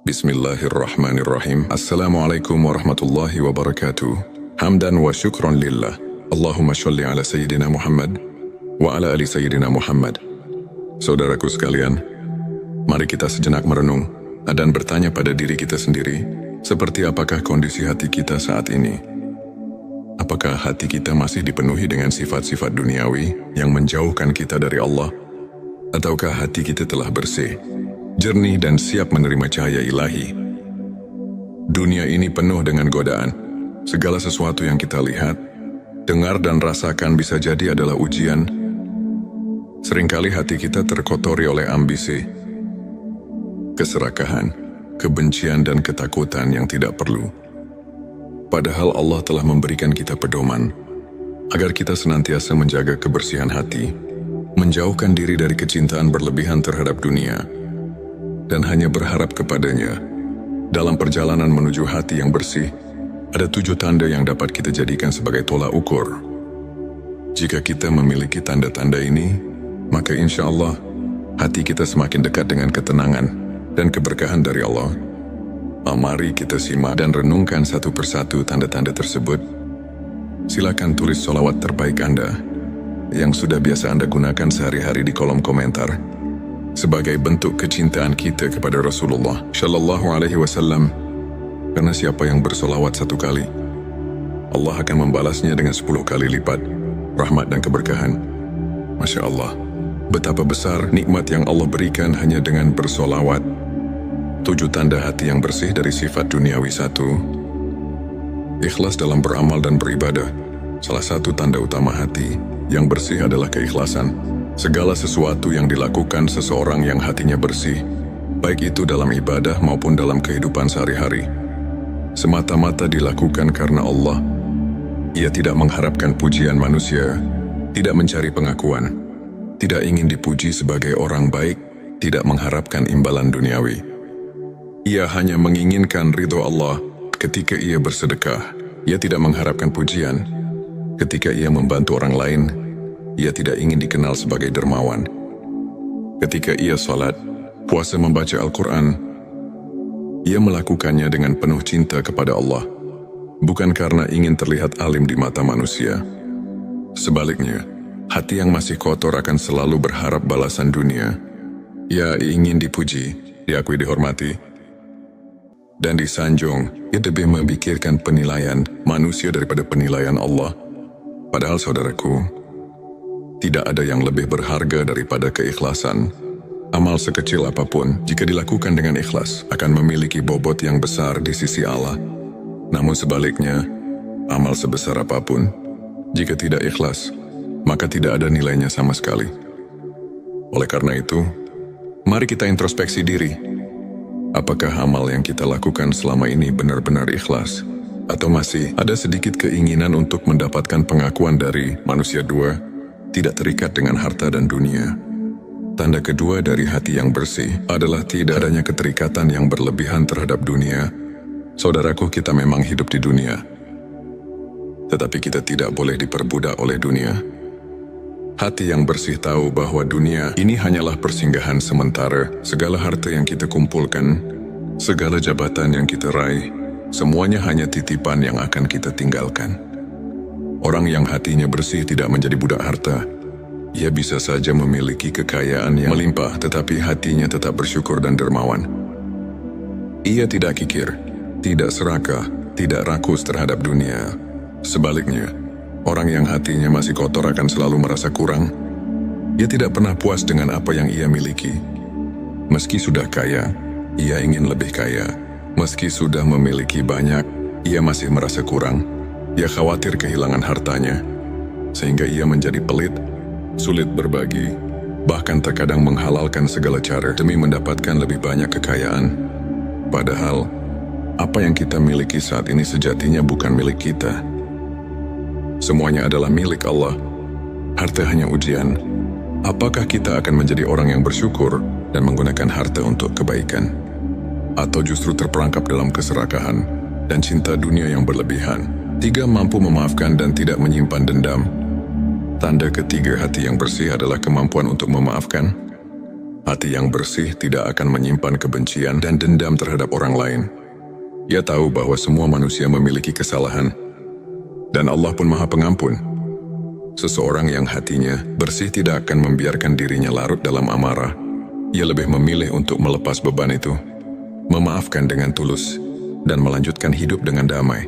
Bismillahirrahmanirrahim. Assalamualaikum warahmatullahi wabarakatuh. Hamdan wa syukran lillah. Allahumma sholli ala Sayyidina Muhammad wa ala ali Sayyidina Muhammad. Saudaraku sekalian, mari kita sejenak merenung dan bertanya pada diri kita sendiri, seperti apakah kondisi hati kita saat ini? Apakah hati kita masih dipenuhi dengan sifat-sifat duniawi yang menjauhkan kita dari Allah? Ataukah hati kita telah bersih, jernih dan siap menerima cahaya ilahi? Dunia ini penuh dengan godaan. Segala sesuatu yang kita lihat, dengar dan rasakan bisa jadi adalah ujian. Seringkali hati kita terkotori oleh ambisi, keserakahan, kebencian dan ketakutan yang tidak perlu. Padahal Allah telah memberikan kita pedoman agar kita senantiasa menjaga kebersihan hati, menjauhkan diri dari kecintaan berlebihan terhadap dunia, dan hanya berharap kepadanya. Dalam perjalanan menuju hati yang bersih, ada 7 tanda yang dapat kita jadikan sebagai tolak ukur. Jika kita memiliki tanda-tanda ini, maka insya Allah hati kita semakin dekat dengan ketenangan dan keberkahan dari Allah. Mari kita simak dan renungkan satu persatu tanda-tanda tersebut. Silakan tulis sholawat terbaik Anda yang sudah biasa Anda gunakan sehari-hari di kolom komentar sebagai bentuk kecintaan kita kepada Rasulullah Shallallahu Alaihi Wasallam. Karena siapa yang bersolawat 1 kali, Allah akan membalasnya dengan 10 kali lipat rahmat dan keberkahan. Masya Allah, betapa besar nikmat yang Allah berikan hanya dengan bersolawat. 7 tanda hati yang bersih dari sifat duniawi. 1. Ikhlas dalam beramal dan beribadah. Salah satu tanda utama hati yang bersih adalah keikhlasan. Segala sesuatu yang dilakukan seseorang yang hatinya bersih, baik itu dalam ibadah maupun dalam kehidupan sehari-hari, semata-mata dilakukan karena Allah. Ia tidak mengharapkan pujian manusia, tidak mencari pengakuan, tidak ingin dipuji sebagai orang baik, tidak mengharapkan imbalan duniawi. Ia hanya menginginkan ridho Allah ketika ia bersedekah. Ia tidak mengharapkan pujian. Ketika ia membantu orang lain, ia tidak ingin dikenal sebagai dermawan. Ketika ia salat, puasa, membaca Al-Quran, ia melakukannya dengan penuh cinta kepada Allah, bukan karena ingin terlihat alim di mata manusia. Sebaliknya, hati yang masih kotor akan selalu berharap balasan dunia. Ia ingin dipuji, diakui, dihormati, dan disanjung. Ia lebih memikirkan penilaian manusia daripada penilaian Allah. Padahal saudaraku, tidak ada yang lebih berharga daripada keikhlasan. Amal sekecil apapun, jika dilakukan dengan ikhlas, akan memiliki bobot yang besar di sisi Allah. Namun sebaliknya, amal sebesar apapun, jika tidak ikhlas, maka tidak ada nilainya sama sekali. Oleh karena itu, mari kita introspeksi diri. Apakah amal yang kita lakukan selama ini benar-benar ikhlas? Atau masih ada sedikit keinginan untuk mendapatkan pengakuan dari manusia? 2. Tidak terikat dengan harta dan dunia. Tanda kedua dari hati yang bersih adalah tidak adanya keterikatan yang berlebihan terhadap dunia. Saudaraku, kita memang hidup di dunia, tetapi kita tidak boleh diperbudak oleh dunia. Hati yang bersih tahu bahwa dunia ini hanyalah persinggahan sementara. Segala harta yang kita kumpulkan, segala jabatan yang kita raih, semuanya hanya titipan yang akan kita tinggalkan. Orang yang hatinya bersih tidak menjadi budak harta. Ia bisa saja memiliki kekayaan yang melimpah, tetapi hatinya tetap bersyukur dan dermawan. Ia tidak kikir, tidak serakah, tidak rakus terhadap dunia. Sebaliknya, orang yang hatinya masih kotor akan selalu merasa kurang. Ia tidak pernah puas dengan apa yang ia miliki. Meski sudah kaya, ia ingin lebih kaya. Meski sudah memiliki banyak, ia masih merasa kurang. Ia khawatir kehilangan hartanya, sehingga ia menjadi pelit, sulit berbagi, bahkan terkadang menghalalkan segala cara demi mendapatkan lebih banyak kekayaan. Padahal, apa yang kita miliki saat ini sejatinya bukan milik kita. Semuanya adalah milik Allah. Harta hanya ujian. Apakah kita akan menjadi orang yang bersyukur dan menggunakan harta untuk kebaikan? Atau justru terperangkap dalam keserakahan dan cinta dunia yang berlebihan? 3. Mampu memaafkan dan tidak menyimpan dendam. Tanda ketiga hati yang bersih adalah kemampuan untuk memaafkan. Hati yang bersih tidak akan menyimpan kebencian dan dendam terhadap orang lain. Ia tahu bahwa semua manusia memiliki kesalahan, dan Allah pun Maha Pengampun. Seseorang yang hatinya bersih tidak akan membiarkan dirinya larut dalam amarah. Ia lebih memilih untuk melepas beban itu, memaafkan dengan tulus, dan melanjutkan hidup dengan damai.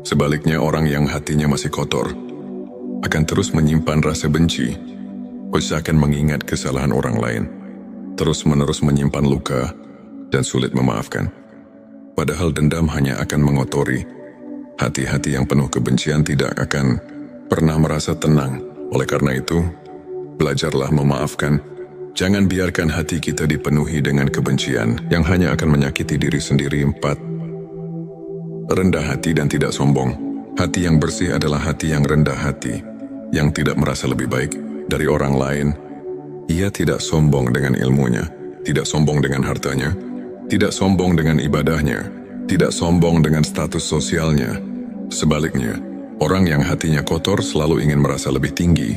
Sebaliknya, orang yang hatinya masih kotor akan terus menyimpan rasa benci, usahakan mengingat kesalahan orang lain, terus-menerus menyimpan luka, dan sulit memaafkan. Padahal dendam hanya akan mengotori. Hati-hati yang penuh kebencian tidak akan pernah merasa tenang. Oleh karena itu, belajarlah memaafkan. Jangan biarkan hati kita dipenuhi dengan kebencian yang hanya akan menyakiti diri sendiri. 4. Rendah hati dan tidak sombong. Hati yang bersih adalah hati yang rendah hati, yang tidak merasa lebih baik dari orang lain. Ia tidak sombong dengan ilmunya, tidak sombong dengan hartanya, tidak sombong dengan ibadahnya, tidak sombong dengan status sosialnya. Sebaliknya, orang yang hatinya kotor selalu ingin merasa lebih tinggi.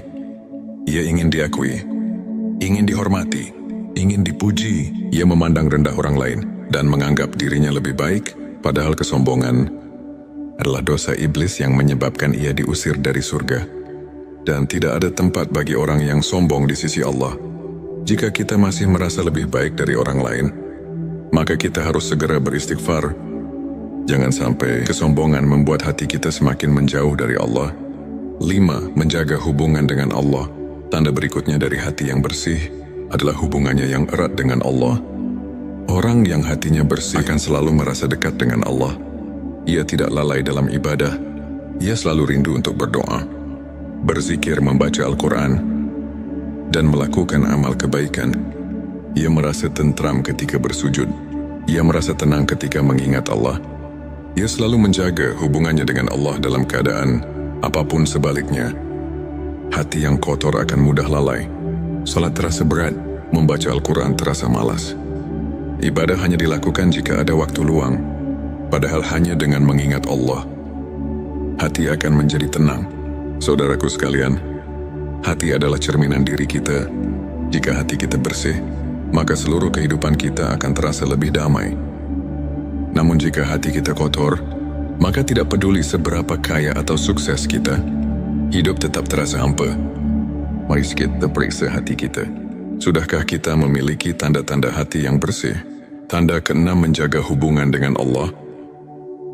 Ia ingin diakui, ingin dihormati, ingin dipuji. Ia memandang rendah orang lain dan menganggap dirinya lebih baik, padahal kesombongan adalah dosa iblis yang menyebabkan ia diusir dari surga. Dan tidak ada tempat bagi orang yang sombong di sisi Allah. Jika kita masih merasa lebih baik dari orang lain, maka kita harus segera beristighfar. Jangan sampai kesombongan membuat hati kita semakin menjauh dari Allah. 5. Menjaga hubungan dengan Allah. Tanda berikutnya dari hati yang bersih adalah hubungannya yang erat dengan Allah. Orang yang hatinya bersih akan selalu merasa dekat dengan Allah. Ia tidak lalai dalam ibadah. Ia selalu rindu untuk berdoa, berzikir, membaca Al-Quran, dan melakukan amal kebaikan. Ia merasa tentram ketika bersujud. Ia merasa tenang ketika mengingat Allah. Ia selalu menjaga hubungannya dengan Allah dalam keadaan apapun sebaliknya. Hati yang kotor akan mudah lalai. Salat terasa berat, membaca Al-Quran terasa malas. Ibadah hanya dilakukan jika ada waktu luang. Padahal hanya dengan mengingat Allah, hati akan menjadi tenang. Saudaraku sekalian, hati adalah cerminan diri kita. Jika hati kita bersih, maka seluruh kehidupan kita akan terasa lebih damai. Namun jika hati kita kotor, maka tidak peduli seberapa kaya atau sukses kita, hidup tetap terasa hampa. Mari kita periksa hati kita. Sudahkah kita memiliki tanda-tanda hati yang bersih? Tanda ke-6, menjaga hubungan dengan Allah.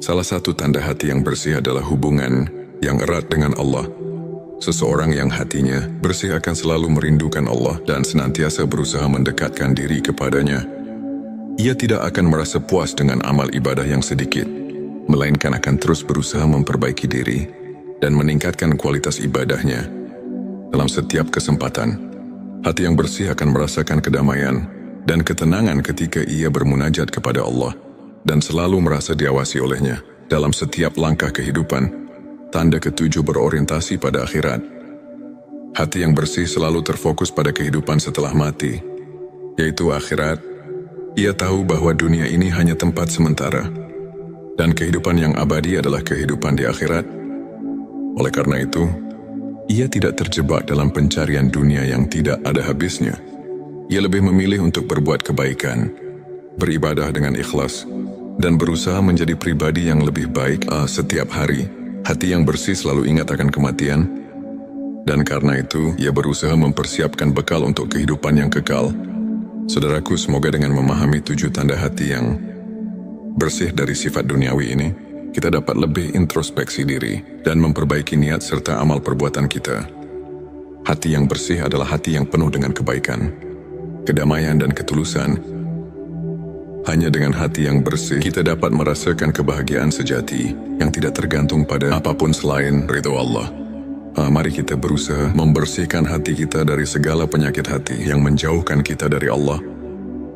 Salah satu tanda hati yang bersih adalah hubungan yang erat dengan Allah. Seseorang yang hatinya bersih akan selalu merindukan Allah dan senantiasa berusaha mendekatkan diri kepadanya. Ia tidak akan merasa puas dengan amal ibadah yang sedikit, melainkan akan terus berusaha memperbaiki diri dan meningkatkan kualitas ibadahnya. Dalam setiap kesempatan, hati yang bersih akan merasakan kedamaian dan ketenangan ketika ia bermunajat kepada Allah dan selalu merasa diawasi olehnya dalam setiap langkah kehidupan. Tanda ke-7, berorientasi pada akhirat. Hati yang bersih selalu terfokus pada kehidupan setelah mati, yaitu akhirat. Ia tahu bahwa dunia ini hanya tempat sementara, dan kehidupan yang abadi adalah kehidupan di akhirat. Oleh karena itu, ia tidak terjebak dalam pencarian dunia yang tidak ada habisnya. Ia lebih memilih untuk berbuat kebaikan, beribadah dengan ikhlas, dan berusaha menjadi pribadi yang lebih baik setiap hari. Hati yang bersih selalu ingat akan kematian, dan karena itu ia berusaha mempersiapkan bekal untuk kehidupan yang kekal. Saudaraku, semoga dengan memahami 7 tanda hati yang bersih dari sifat duniawi ini, kita dapat lebih introspeksi diri dan memperbaiki niat serta amal perbuatan kita. Hati yang bersih adalah hati yang penuh dengan kebaikan, kedamaian, dan ketulusan. Hanya dengan hati yang bersih, kita dapat merasakan kebahagiaan sejati yang tidak tergantung pada apapun selain ridho Allah. Mari kita berusaha membersihkan hati kita dari segala penyakit hati yang menjauhkan kita dari Allah.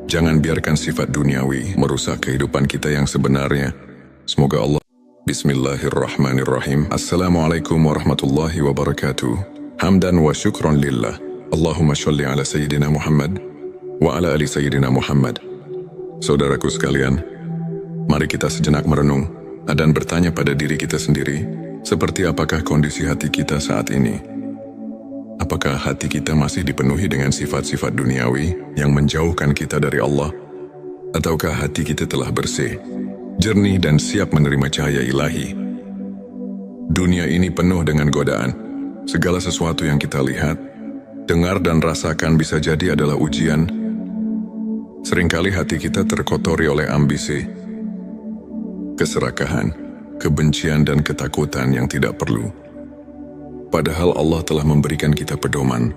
Jangan biarkan sifat duniawi merusak kehidupan kita yang sebenarnya. Semoga Allah. Bismillahirrahmanirrahim. Assalamualaikum warahmatullahi wabarakatuh. Hamdan wa syukran lillah. Allahumma sholli ala Sayyidina Muhammad wa ala ali Sayyidina Muhammad. Saudaraku sekalian, mari kita sejenak merenung dan bertanya pada diri kita sendiri, seperti apakah kondisi hati kita saat ini? Apakah hati kita masih dipenuhi dengan sifat-sifat duniawi yang menjauhkan kita dari Allah? Ataukah hati kita telah bersih, jernih dan siap menerima cahaya ilahi? Dunia ini penuh dengan godaan. Segala sesuatu yang kita lihat, dengar dan rasakan bisa jadi adalah ujian. Seringkali hati kita terkotori oleh ambisi, keserakahan, kebencian dan ketakutan yang tidak perlu. Padahal Allah telah memberikan kita pedoman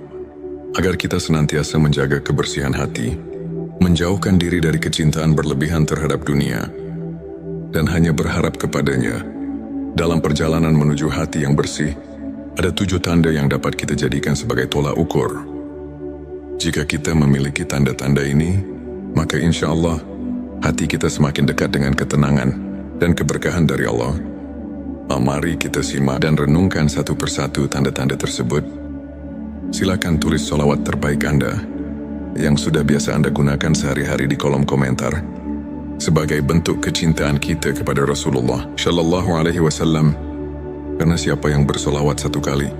agar kita senantiasa menjaga kebersihan hati, menjauhkan diri dari kecintaan berlebihan terhadap dunia, dan hanya berharap kepadanya. Dalam perjalanan menuju hati yang bersih, ada 7 tanda yang dapat kita jadikan sebagai tolak ukur. Jika kita memiliki tanda-tanda ini, maka insya Allah hati kita semakin dekat dengan ketenangan dan keberkahan dari Allah. Mari kita simak dan renungkan satu persatu tanda-tanda tersebut. Silakan tulis sholawat terbaik Anda yang sudah biasa Anda gunakan sehari-hari di kolom komentar sebagai bentuk kecintaan kita kepada Rasulullah Shallallahu Alaihi Wasallam. Karena siapa yang bersolawat 1 kali,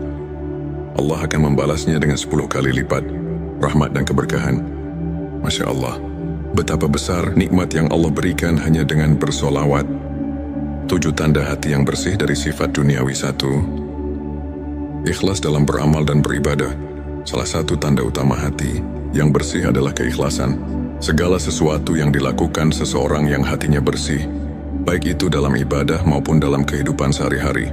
Allah akan membalasnya dengan 10 kali lipat rahmat dan keberkahan. Masya Allah, betapa besar nikmat yang Allah berikan hanya dengan bersolawat. 7 tanda hati yang bersih dari sifat duniawi. 1. Ikhlas dalam beramal dan beribadah. Salah satu tanda utama hati yang bersih adalah keikhlasan. Segala sesuatu yang dilakukan seseorang yang hatinya bersih, baik itu dalam ibadah maupun dalam kehidupan sehari-hari,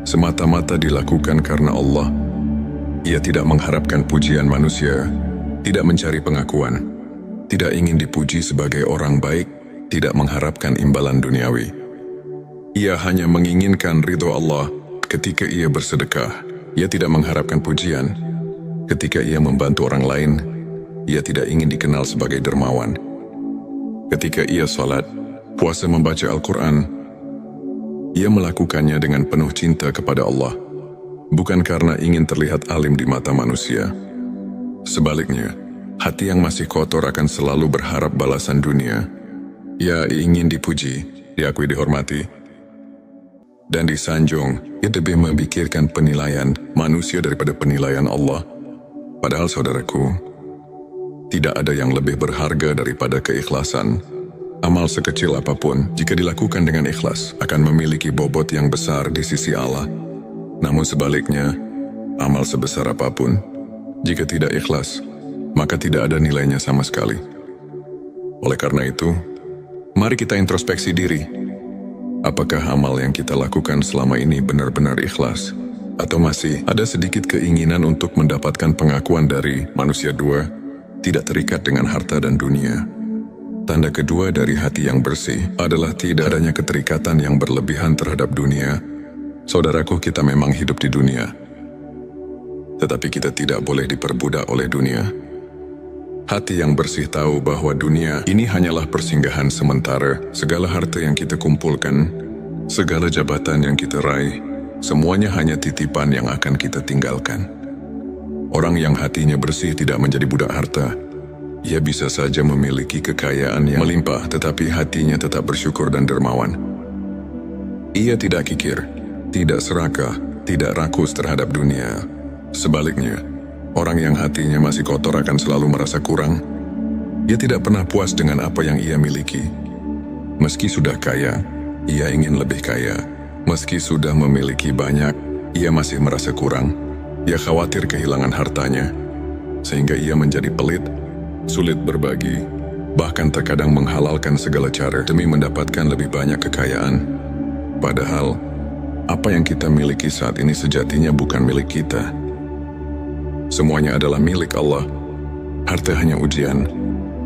semata-mata dilakukan karena Allah. Ia tidak mengharapkan pujian manusia, tidak mencari pengakuan, tidak ingin dipuji sebagai orang baik, tidak mengharapkan imbalan duniawi. Ia hanya menginginkan ridho Allah. Ketika ia bersedekah, ia tidak mengharapkan pujian. Ketika ia membantu orang lain, ia tidak ingin dikenal sebagai dermawan. Ketika ia salat, puasa, membaca Al-Quran, ia melakukannya dengan penuh cinta kepada Allah, bukan karena ingin terlihat alim di mata manusia. Sebaliknya, hati yang masih kotor akan selalu berharap balasan dunia. Ia ingin dipuji, diakui, dihormati, dan disanjung. Ia lebih memikirkan penilaian manusia daripada penilaian Allah. Padahal saudaraku, tidak ada yang lebih berharga daripada keikhlasan. Amal sekecil apapun, jika dilakukan dengan ikhlas, akan memiliki bobot yang besar di sisi Allah. Namun sebaliknya, amal sebesar apapun, jika tidak ikhlas, maka tidak ada nilainya sama sekali. Oleh karena itu, mari kita introspeksi diri. Apakah amal yang kita lakukan selama ini benar-benar ikhlas? Atau masih ada sedikit keinginan untuk mendapatkan pengakuan dari manusia? 2. Tidak terikat dengan harta dan dunia. Tanda kedua dari hati yang bersih adalah tidak adanya keterikatan yang berlebihan terhadap dunia. Saudaraku, kita memang hidup di dunia, tetapi kita tidak boleh diperbudak oleh dunia. Hati yang bersih tahu bahwa dunia ini hanyalah persinggahan sementara. Segala harta yang kita kumpulkan, segala jabatan yang kita raih, semuanya hanya titipan yang akan kita tinggalkan. Orang yang hatinya bersih tidak menjadi budak harta. Ia bisa saja memiliki kekayaan yang melimpah, tetapi hatinya tetap bersyukur dan dermawan. Ia tidak kikir, tidak serakah, tidak rakus terhadap dunia. Sebaliknya, orang yang hatinya masih kotor akan selalu merasa kurang. Ia tidak pernah puas dengan apa yang ia miliki. Meski sudah kaya, ia ingin lebih kaya. Meski sudah memiliki banyak, ia masih merasa kurang. Ia khawatir kehilangan hartanya, sehingga ia menjadi pelit, sulit berbagi, bahkan terkadang menghalalkan segala cara demi mendapatkan lebih banyak kekayaan. Padahal, apa yang kita miliki saat ini sejatinya bukan milik kita. Semuanya adalah milik Allah. Harta hanya ujian.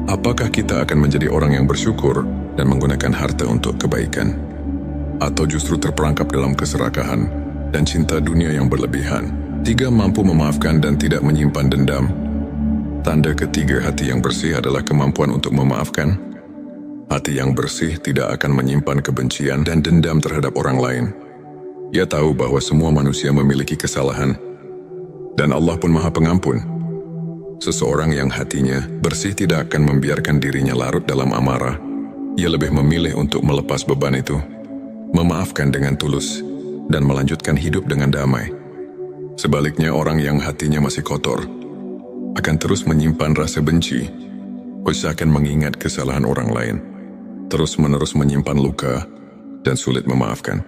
Apakah kita akan menjadi orang yang bersyukur dan menggunakan harta untuk kebaikan? Atau justru terperangkap dalam keserakahan dan cinta dunia yang berlebihan? 3. Mampu memaafkan dan tidak menyimpan dendam. Tanda ketiga hati yang bersih adalah kemampuan untuk memaafkan. Hati yang bersih tidak akan menyimpan kebencian dan dendam terhadap orang lain. Ia tahu bahwa semua manusia memiliki kesalahan, dan Allah pun Maha Pengampun. Seseorang yang hatinya bersih tidak akan membiarkan dirinya larut dalam amarah. Ia lebih memilih untuk melepas beban itu, memaafkan dengan tulus, dan melanjutkan hidup dengan damai. Sebaliknya, orang yang hatinya masih kotor akan terus menyimpan rasa benci, usahakan mengingat kesalahan orang lain, terus-menerus menyimpan luka, dan sulit memaafkan.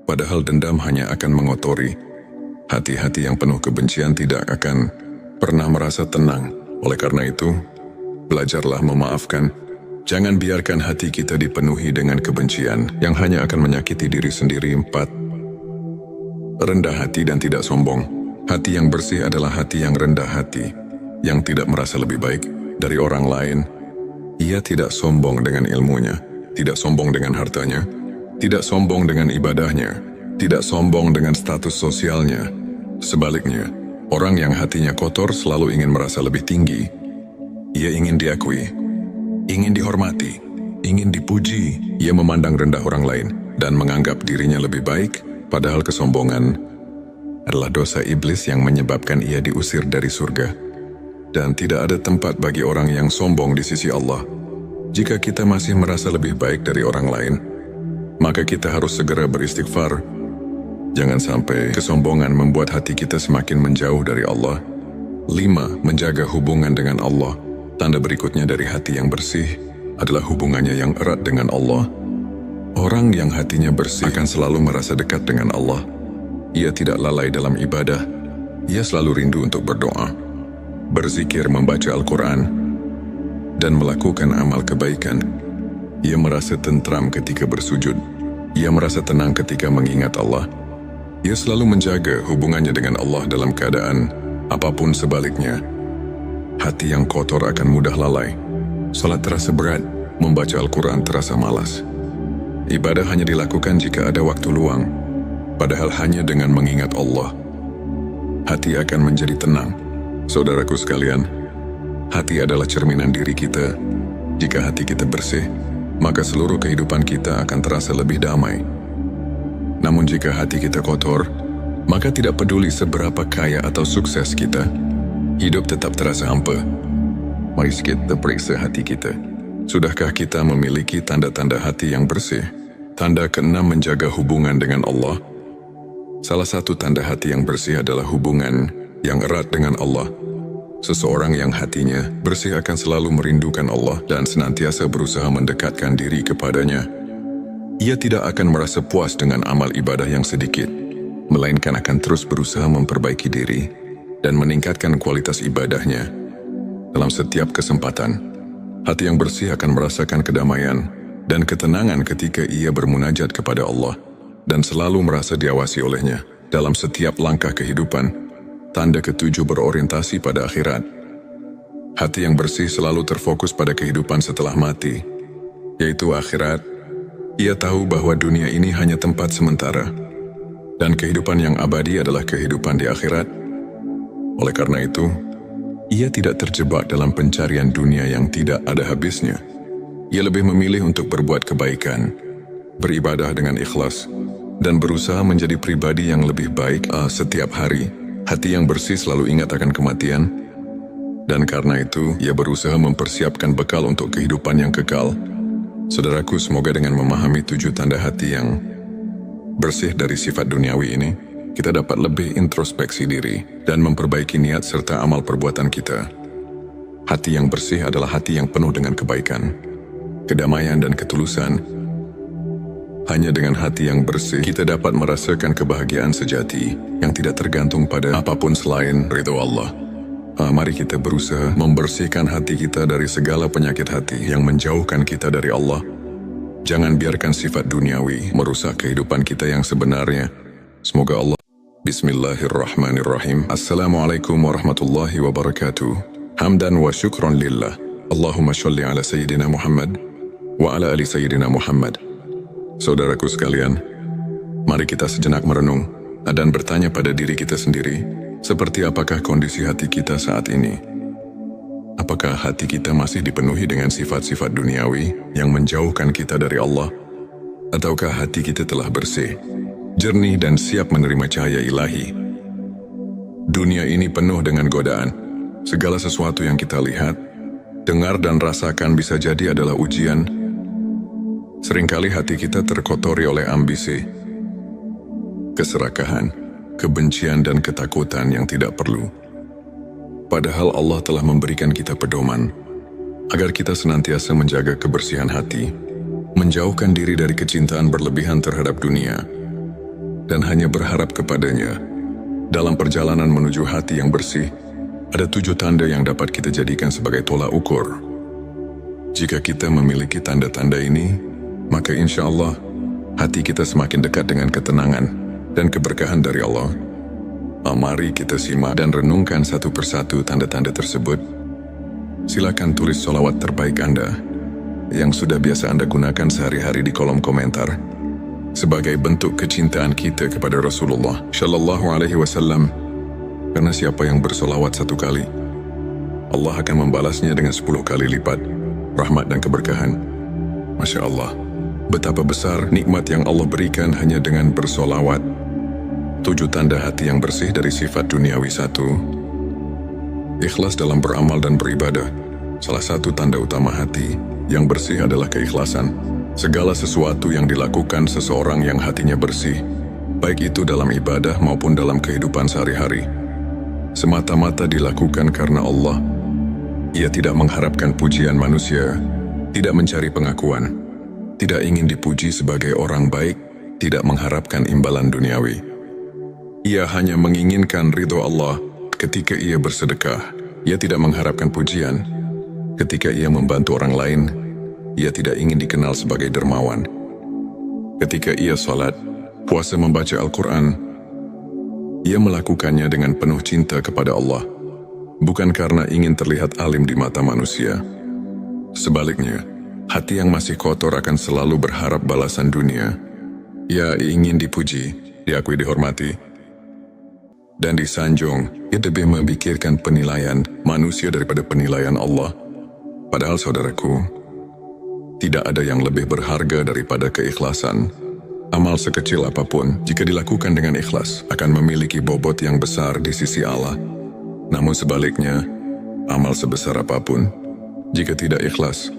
Padahal dendam hanya akan mengotori. Hati-hati yang penuh kebencian tidak akan pernah merasa tenang. Oleh karena itu, belajarlah memaafkan. Jangan biarkan hati kita dipenuhi dengan kebencian yang hanya akan menyakiti diri sendiri. 4. Rendah hati dan tidak sombong. Hati yang bersih adalah hati yang rendah hati, yang tidak merasa lebih baik dari orang lain. Ia tidak sombong dengan ilmunya, tidak sombong dengan hartanya, tidak sombong dengan ibadahnya, tidak sombong dengan status sosialnya. Sebaliknya, orang yang hatinya kotor selalu ingin merasa lebih tinggi. Ia ingin diakui, ingin dihormati, ingin dipuji. Ia memandang rendah orang lain dan menganggap dirinya lebih baik, padahal kesombongan adalah dosa iblis yang menyebabkan ia diusir dari surga. Dan tidak ada tempat bagi orang yang sombong di sisi Allah. Jika kita masih merasa lebih baik dari orang lain, maka kita harus segera beristighfar. Jangan sampai kesombongan membuat hati kita semakin menjauh dari Allah. 5. Menjaga hubungan dengan Allah. Tanda berikutnya dari hati yang bersih adalah hubungannya yang erat dengan Allah. Orang yang hatinya bersih akan selalu merasa dekat dengan Allah. Ia tidak lalai dalam ibadah. Ia selalu rindu untuk berdoa, berzikir, membaca Al-Quran, dan melakukan amal kebaikan. Ia merasa tentram ketika bersujud. Ia merasa tenang ketika mengingat Allah. Ia selalu menjaga hubungannya dengan Allah dalam keadaan apapun. Sebaliknya, hati yang kotor akan mudah lalai. Salat terasa berat, membaca Al-Quran terasa malas. Ibadah hanya dilakukan jika ada waktu luang. Padahal hanya dengan mengingat Allah, hati akan menjadi tenang. Saudaraku sekalian, hati adalah cerminan diri kita. Jika hati kita bersih, maka seluruh kehidupan kita akan terasa lebih damai. Namun jika hati kita kotor, maka tidak peduli seberapa kaya atau sukses kita, hidup tetap terasa hampa. Mari kita periksa hati kita. Sudahkah kita memiliki tanda-tanda hati yang bersih? Tanda ke-6, menjaga hubungan dengan Allah. Salah satu tanda hati yang bersih adalah hubungan yang erat dengan Allah. Seseorang yang hatinya bersih akan selalu merindukan Allah dan senantiasa berusaha mendekatkan diri kepadanya. Ia tidak akan merasa puas dengan amal ibadah yang sedikit, melainkan akan terus berusaha memperbaiki diri dan meningkatkan kualitas ibadahnya. Dalam setiap kesempatan, hati yang bersih akan merasakan kedamaian dan ketenangan ketika ia bermunajat kepada Allah dan selalu merasa diawasi olehnya dalam setiap langkah kehidupan. Tanda ke-7, berorientasi pada akhirat. Hati yang bersih selalu terfokus pada kehidupan setelah mati, yaitu akhirat. Ia tahu bahwa dunia ini hanya tempat sementara, dan kehidupan yang abadi adalah kehidupan di akhirat. Oleh karena itu, ia tidak terjebak dalam pencarian dunia yang tidak ada habisnya. Ia lebih memilih untuk berbuat kebaikan, beribadah dengan ikhlas, dan berusaha menjadi pribadi yang lebih baik setiap hari. Hati yang bersih selalu ingat akan kematian, dan karena itu ia berusaha mempersiapkan bekal untuk kehidupan yang kekal. Saudaraku, semoga dengan memahami 7 tanda hati yang bersih dari sifat duniawi ini, kita dapat lebih introspeksi diri dan memperbaiki niat serta amal perbuatan kita. Hati yang bersih adalah hati yang penuh dengan kebaikan, kedamaian, dan ketulusan. Hanya dengan hati yang bersih, kita dapat merasakan kebahagiaan sejati yang tidak tergantung pada apapun selain ridho Allah. Mari kita berusaha membersihkan hati kita dari segala penyakit hati yang menjauhkan kita dari Allah. Jangan biarkan sifat duniawi merusak kehidupan kita yang sebenarnya. Semoga Allah. Bismillahirrahmanirrahim. Assalamualaikum warahmatullahi wabarakatuh. Hamdan wa syukran lillah. Allahumma sholli ala Sayyidina Muhammad wa ala ali Sayyidina Muhammad. Saudaraku sekalian, mari kita sejenak merenung dan bertanya pada diri kita sendiri, seperti apakah kondisi hati kita saat ini? Apakah hati kita masih dipenuhi dengan sifat-sifat duniawi yang menjauhkan kita dari Allah? Ataukah hati kita telah bersih, jernih, dan siap menerima cahaya ilahi? Dunia ini penuh dengan godaan. Segala sesuatu yang kita lihat, dengar, dan rasakan bisa jadi adalah ujian. Seringkali hati kita terkotori oleh ambisi, keserakahan, kebencian dan ketakutan yang tidak perlu. Padahal Allah telah memberikan kita pedoman agar kita senantiasa menjaga kebersihan hati, menjauhkan diri dari kecintaan berlebihan terhadap dunia, dan hanya berharap kepadanya. Dalam perjalanan menuju hati yang bersih, ada 7 tanda yang dapat kita jadikan sebagai tolak ukur. Jika kita memiliki tanda-tanda ini, maka insya Allah hati kita semakin dekat dengan ketenangan dan keberkahan dari Allah. Mari kita simak dan renungkan satu persatu tanda-tanda tersebut. Silakan tulis sholawat terbaik Anda yang sudah biasa Anda gunakan sehari-hari di kolom komentar sebagai bentuk kecintaan kita kepada Rasulullah Shallallahu Alaihi Wasallam. Karena siapa yang bersolawat 1 kali, Allah akan membalasnya dengan 10 kali lipat rahmat dan keberkahan. Masya Allah, betapa besar nikmat yang Allah berikan hanya dengan bersolawat. 7 tanda hati yang bersih dari sifat duniawi. 1. Ikhlas dalam beramal dan beribadah. Salah satu tanda utama hati yang bersih adalah keikhlasan. Segala sesuatu yang dilakukan seseorang yang hatinya bersih, baik itu dalam ibadah maupun dalam kehidupan sehari-hari, semata-mata dilakukan karena Allah. Ia tidak mengharapkan pujian manusia, tidak mencari pengakuan, tidak ingin dipuji sebagai orang baik, tidak mengharapkan imbalan duniawi. Ia hanya menginginkan ridho Allah ketika ia bersedekah. Ia tidak mengharapkan pujian. Ketika ia membantu orang lain, ia tidak ingin dikenal sebagai dermawan. Ketika ia salat, puasa, membaca Al-Quran, ia melakukannya dengan penuh cinta kepada Allah, bukan karena ingin terlihat alim di mata manusia. Sebaliknya, hati yang masih kotor akan selalu berharap balasan dunia. Ia ingin dipuji, diakui, dihormati, dan disanjung. Ia lebih memikirkan penilaian manusia daripada penilaian Allah. Padahal saudaraku, tidak ada yang lebih berharga daripada keikhlasan. Amal sekecil apapun, jika dilakukan dengan ikhlas, akan memiliki bobot yang besar di sisi Allah. Namun sebaliknya, amal sebesar apapun, jika tidak ikhlas,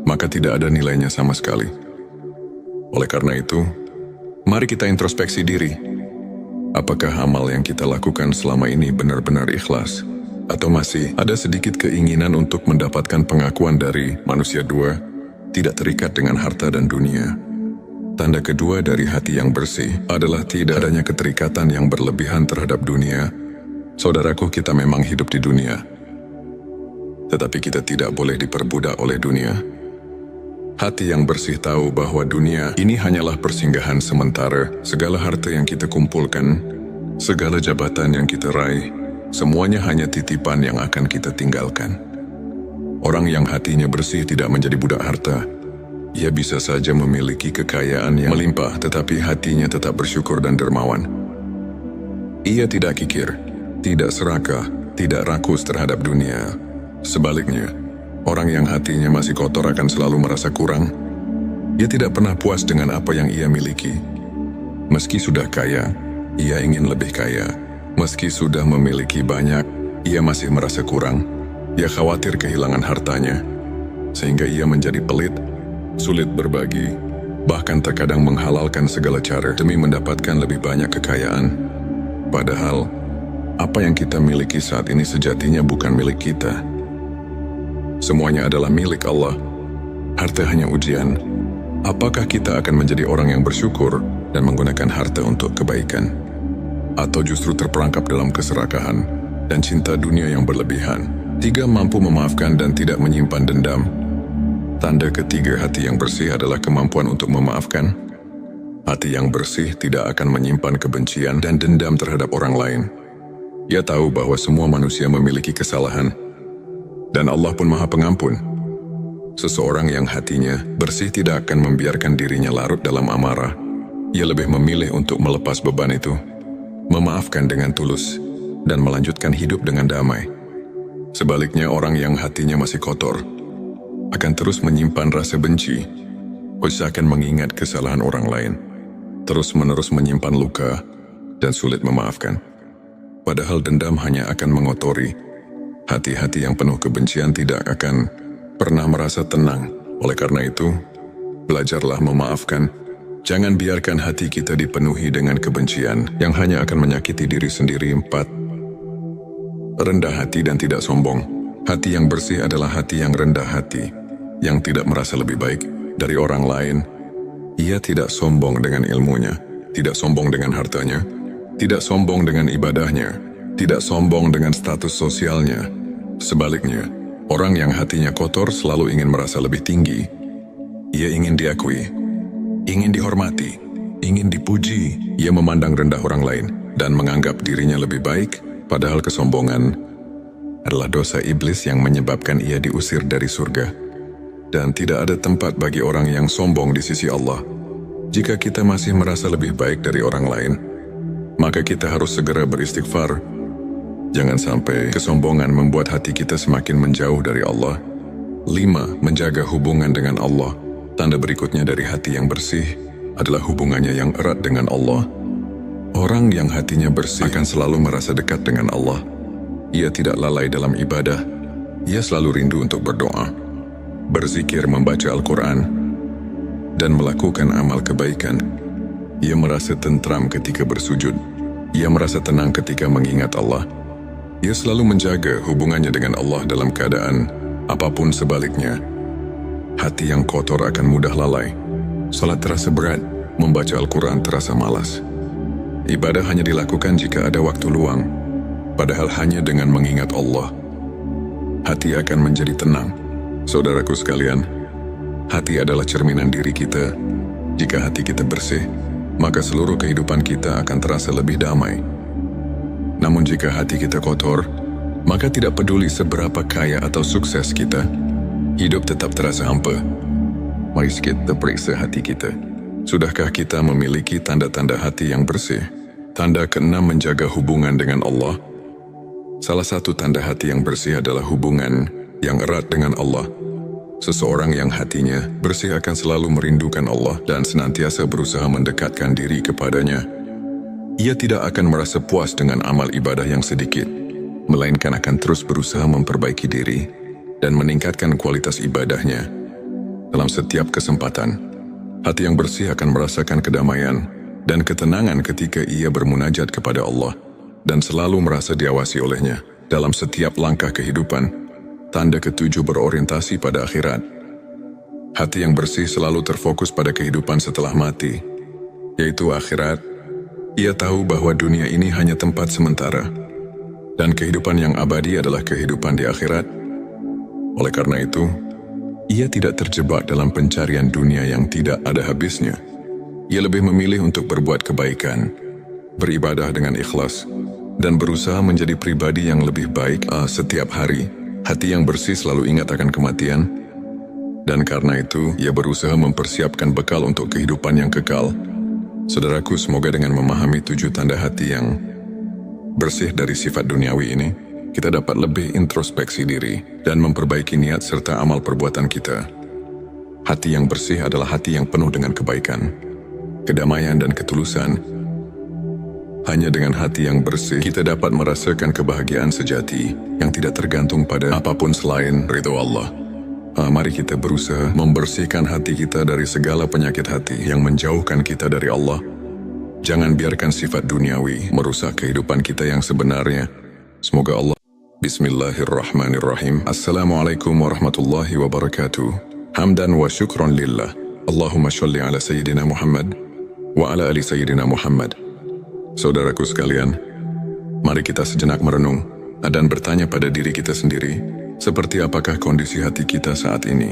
maka tidak ada nilainya sama sekali. Oleh karena itu, mari kita introspeksi diri. Apakah amal yang kita lakukan selama ini benar-benar ikhlas? Atau masih ada sedikit keinginan untuk mendapatkan pengakuan dari manusia? 2. Tidak terikat dengan harta dan dunia. Tanda kedua dari hati yang bersih adalah tidak adanya keterikatan yang berlebihan terhadap dunia. Saudaraku, kita memang hidup di dunia, tetapi kita tidak boleh diperbudak oleh dunia. Hati yang bersih tahu bahwa dunia ini hanyalah persinggahan sementara. Segala harta yang kita kumpulkan, segala jabatan yang kita raih, semuanya hanya titipan yang akan kita tinggalkan. Orang yang hatinya bersih tidak menjadi budak harta. Ia bisa saja memiliki kekayaan yang melimpah, tetapi hatinya tetap bersyukur dan dermawan. Ia tidak kikir, tidak serakah, tidak rakus terhadap dunia. Sebaliknya, orang yang hatinya masih kotor akan selalu merasa kurang. Ia tidak pernah puas dengan apa yang ia miliki. Meski sudah kaya, ia ingin lebih kaya. Meski sudah memiliki banyak, ia masih merasa kurang. Ia khawatir kehilangan hartanya, sehingga ia menjadi pelit, sulit berbagi, bahkan terkadang menghalalkan segala cara demi mendapatkan lebih banyak kekayaan. Padahal, apa yang kita miliki saat ini sejatinya bukan milik kita. Semuanya adalah milik Allah. Harta hanya ujian. Apakah kita akan menjadi orang yang bersyukur dan menggunakan harta untuk kebaikan? Atau justru terperangkap dalam keserakahan dan cinta dunia yang berlebihan? 3. Mampu memaafkan dan tidak menyimpan dendam. Tanda ketiga hati yang bersih adalah kemampuan untuk memaafkan. Hati yang bersih tidak akan menyimpan kebencian dan dendam terhadap orang lain. Ia tahu bahwa semua manusia memiliki kesalahan, dan Allah pun Maha Pengampun. Seseorang yang hatinya bersih tidak akan membiarkan dirinya larut dalam amarah. Ia lebih memilih untuk melepas beban itu, memaafkan dengan tulus, dan melanjutkan hidup dengan damai. Sebaliknya, orang yang hatinya masih kotor akan terus menyimpan rasa benci, usahakan mengingat kesalahan orang lain, terus-menerus menyimpan luka, dan sulit memaafkan. Padahal dendam hanya akan mengotori. Hati-hati yang penuh kebencian tidak akan pernah merasa tenang. Oleh karena itu, belajarlah memaafkan Jangan biarkan hati kita dipenuhi dengan kebencian yang hanya akan menyakiti diri sendiri. 4. Rendah hati dan tidak sombong. Hati yang bersih adalah hati yang rendah hati, yang tidak merasa lebih baik dari orang lain. Ia tidak sombong dengan ilmunya, tidak sombong dengan hartanya, tidak sombong dengan ibadahnya, tidak sombong dengan status sosialnya. Sebaliknya, orang yang hatinya kotor selalu ingin merasa lebih tinggi. Ia ingin diakui, ingin dihormati, ingin dipuji. Ia memandang rendah orang lain dan menganggap dirinya lebih baik, padahal kesombongan adalah dosa iblis yang menyebabkan ia diusir dari surga. Dan tidak ada tempat bagi orang yang sombong di sisi Allah. Jika kita masih merasa lebih baik dari orang lain, maka kita harus segera beristighfar. Jangan sampai kesombongan membuat hati kita semakin menjauh dari Allah. 5. Menjaga hubungan dengan Allah. Tanda berikutnya dari hati yang bersih adalah hubungannya yang erat dengan Allah. Orang yang hatinya bersih akan selalu merasa dekat dengan Allah. Ia tidak lalai dalam ibadah. Ia selalu rindu untuk berdoa, berzikir, membaca Al-Quran, dan melakukan amal kebaikan. Ia merasa tentram ketika bersujud. Ia merasa tenang ketika mengingat Allah. Ia selalu menjaga hubungannya dengan Allah dalam keadaan apapun sebaliknya. Hati yang kotor akan mudah lalai. Salat terasa berat, membaca Al-Quran terasa malas. Ibadah hanya dilakukan jika ada waktu luang, padahal hanya dengan mengingat Allah, hati akan menjadi tenang. Saudaraku sekalian, hati adalah cerminan diri kita. Jika hati kita bersih, maka seluruh kehidupan kita akan terasa lebih damai. Namun jika hati kita kotor, maka tidak peduli seberapa kaya atau sukses kita, hidup tetap terasa hampa. Mari kita periksa hati kita. Sudahkah kita memiliki tanda-tanda hati yang bersih? Tanda keenam, menjaga hubungan dengan Allah. Salah satu tanda hati yang bersih adalah hubungan yang erat dengan Allah. Seseorang yang hatinya bersih akan selalu merindukan Allah dan senantiasa berusaha mendekatkan diri kepadanya. Ia tidak akan merasa puas dengan amal ibadah yang sedikit, melainkan akan terus berusaha memperbaiki diri dan meningkatkan kualitas ibadahnya. Dalam setiap kesempatan, hati yang bersih akan merasakan kedamaian dan ketenangan ketika ia bermunajat kepada Allah dan selalu merasa diawasi olehnya dalam setiap langkah kehidupan. Tanda ketujuh, berorientasi pada akhirat. Hati yang bersih selalu terfokus pada kehidupan setelah mati, yaitu akhirat. Ia tahu bahwa dunia ini hanya tempat sementara, dan kehidupan yang abadi adalah kehidupan di akhirat. Oleh karena itu, ia tidak terjebak dalam pencarian dunia yang tidak ada habisnya. Ia lebih memilih untuk berbuat kebaikan, beribadah dengan ikhlas, dan berusaha menjadi pribadi yang lebih baik setiap hari. Hati yang bersih selalu ingat akan kematian, dan karena itu ia berusaha mempersiapkan bekal untuk kehidupan yang kekal. Saudaraku, semoga dengan memahami 7 tanda hati yang bersih dari sifat duniawi ini, kita dapat lebih introspeksi diri dan memperbaiki niat serta amal perbuatan kita. Hati yang bersih adalah hati yang penuh dengan kebaikan, kedamaian, dan ketulusan. Hanya dengan hati yang bersih, kita dapat merasakan kebahagiaan sejati yang tidak tergantung pada apapun selain ridho Allah. Mari kita berusaha membersihkan hati kita dari segala penyakit hati yang menjauhkan kita dari Allah. Jangan biarkan sifat duniawi merusak kehidupan kita yang sebenarnya. Semoga Allah. Bismillahirrahmanirrahim. Assalamualaikum warahmatullahi wabarakatuh. Hamdan wa syukron lillah. Allahumma sholli ala Sayyidina Muhammad wa ala ali Sayyidina Muhammad. Saudaraku sekalian, mari kita sejenak merenung dan bertanya pada diri kita sendiri, seperti apakah kondisi hati kita saat ini?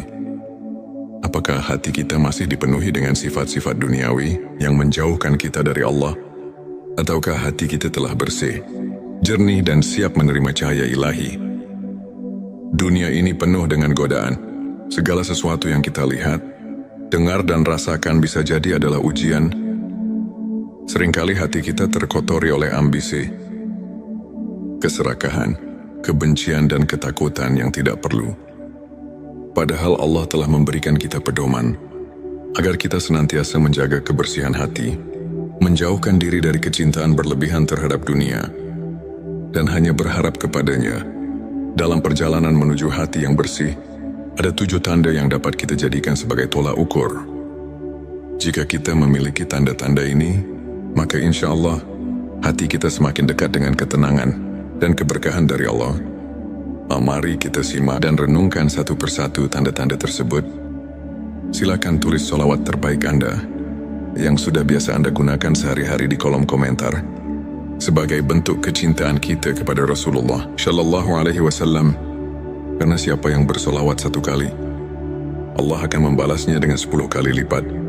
Apakah hati kita masih dipenuhi dengan sifat-sifat duniawi yang menjauhkan kita dari Allah? Ataukah hati kita telah bersih, jernih, dan siap menerima cahaya ilahi? Dunia ini penuh dengan godaan. Segala sesuatu yang kita lihat, dengar, dan rasakan bisa jadi adalah ujian. Seringkali hati kita terkotori oleh ambisi, keserakahan, kebencian, dan ketakutan yang tidak perlu. Padahal Allah telah memberikan kita pedoman agar kita senantiasa menjaga kebersihan hati, menjauhkan diri dari kecintaan berlebihan terhadap dunia, dan hanya berharap kepadanya. Dalam perjalanan menuju hati yang bersih, ada 7 tanda yang dapat kita jadikan sebagai tolak ukur. Jika kita memiliki tanda-tanda ini, maka insya Allah hati kita semakin dekat dengan ketenangan dan keberkahan dari Allah. Mari kita simak dan renungkan satu persatu tanda-tanda tersebut. Silakan tulis sholawat terbaik Anda yang sudah biasa Anda gunakan sehari-hari di kolom komentar sebagai bentuk kecintaan kita kepada Rasulullah Shallallahu Alaihi Wasallam. Karena siapa yang bersolawat 1 kali, Allah akan membalasnya dengan 10 kali lipat.